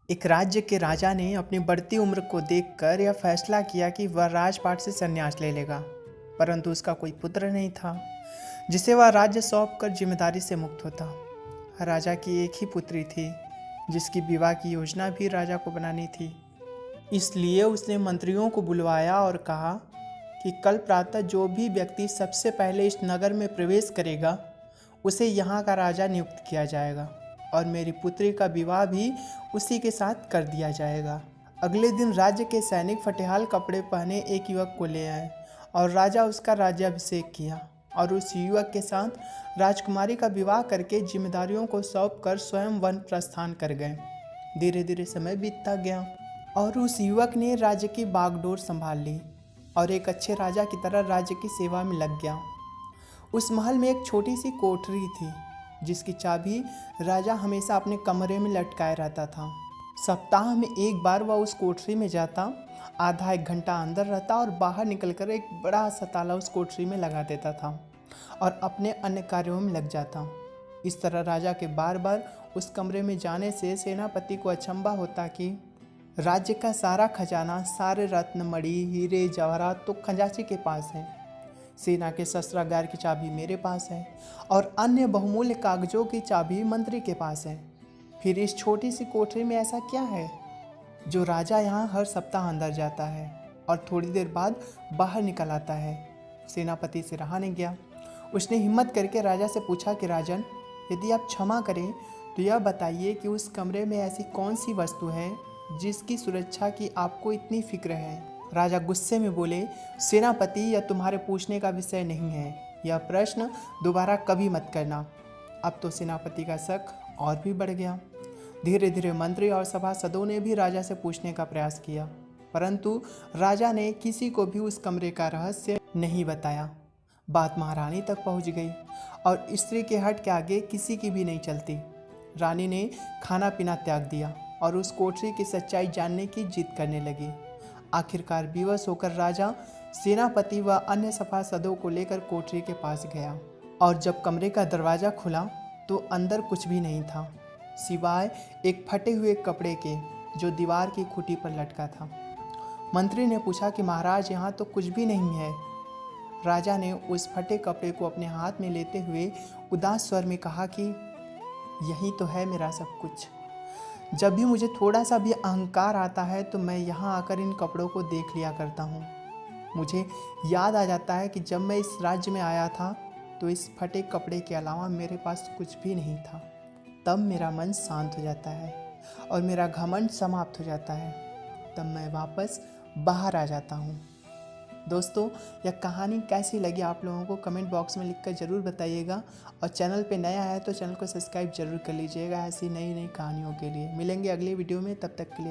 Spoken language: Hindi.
एक राज्य के राजा ने अपनी बढ़ती उम्र को देखकर यह फैसला किया कि वह राजपाट से संन्यास ले लेगा, परंतु उसका कोई पुत्र नहीं था जिसे वह राज्य सौंप कर जिम्मेदारी से मुक्त होता। राजा की एक ही पुत्री थी जिसकी विवाह की योजना भी राजा को बनानी थी। इसलिए उसने मंत्रियों को बुलवाया और कहा कि कल प्रातः जो भी व्यक्ति सबसे पहले इस नगर में प्रवेश करेगा उसे यहाँ का राजा नियुक्त किया जाएगा और मेरी पुत्री का विवाह भी उसी के साथ कर दिया जाएगा। अगले दिन राज्य के सैनिक फटेहाल कपड़े पहने एक युवक को ले आए और राजा उसका राज्याभिषेक किया और उस युवक के साथ राजकुमारी का विवाह करके जिम्मेदारियों को सौंप कर स्वयं वन प्रस्थान कर गए। धीरे धीरे समय बीतता गया और उस युवक ने राज्य की बागडोर संभाल ली और एक अच्छे राजा की तरह राज्य की सेवा में लग गया। उस महल में एक छोटी सी कोठरी थी जिसकी चाबी राजा हमेशा अपने कमरे में लटकाए रहता था। सप्ताह में एक बार वह उस कोठरी में जाता, आधा एक घंटा अंदर रहता और बाहर निकलकर एक बड़ा सा ताला उस कोठरी में लगा देता था और अपने अन्य कार्यों में लग जाता। इस तरह राजा के बार बार उस कमरे में जाने से सेनापति को अचंभा होता कि राज्य का सारा खजाना, सारे रत्न, मणि, हीरे, जवाहरात तो खजांची के पास है। सेना के शस्त्रागार की चाबी मेरे पास है और अन्य बहुमूल्य कागजों की चाबी मंत्री के पास है। फिर इस छोटी सी कोठरी में ऐसा क्या है जो राजा यहाँ हर सप्ताह अंदर जाता है और थोड़ी देर बाद बाहर निकल आता है। सेनापति से रहा नहीं गया। उसने हिम्मत करके राजा से पूछा कि राजन, यदि आप क्षमा करें तो यह बताइए कि उस कमरे में ऐसी कौन सी वस्तु है जिसकी सुरक्षा की आपको इतनी फिक्र है। राजा गुस्से में बोले, सेनापति, यह तुम्हारे पूछने का विषय नहीं है। यह प्रश्न दोबारा कभी मत करना। अब तो सेनापति का शक और भी बढ़ गया। धीरे धीरे मंत्री और सभासदों ने भी राजा से पूछने का प्रयास किया, परंतु राजा ने किसी को भी उस कमरे का रहस्य नहीं बताया। बात महारानी तक पहुंच गई और स्त्री के हट के आगे किसी की भी नहीं चलती। रानी ने खाना पीना त्याग दिया और उस कोठरी की सच्चाई जानने की जिद करने लगी। आखिरकार विवश होकर राजा सेनापति व अन्य सभासदों को लेकर कोठरी के पास गया और जब कमरे का दरवाज़ा खुला तो अंदर कुछ भी नहीं था सिवाय एक फटे हुए कपड़े के जो दीवार की खूंटी पर लटका था। मंत्री ने पूछा कि महाराज, यहाँ तो कुछ भी नहीं है। राजा ने उस फटे कपड़े को अपने हाथ में लेते हुए उदास स्वर में कहा कि यही तो है मेरा सब कुछ। जब भी मुझे थोड़ा सा भी अहंकार आता है तो मैं यहाँ आकर इन कपड़ों को देख लिया करता हूँ। मुझे याद आ जाता है कि जब मैं इस राज्य में आया था तो इस फटे कपड़े के अलावा मेरे पास कुछ भी नहीं था। तब मेरा मन शांत हो जाता है और मेरा घमंड समाप्त हो जाता है। तब मैं वापस बाहर आ जाता हूँ। दोस्तों, यह कहानी कैसी लगी आप लोगों को कमेंट बॉक्स में लिखकर ज़रूर बताइएगा और चैनल पे नया है तो चैनल को सब्सक्राइब जरूर कर लीजिएगा ऐसी नई नई कहानियों के लिए। मिलेंगे अगली वीडियो में, तब तक के लिए।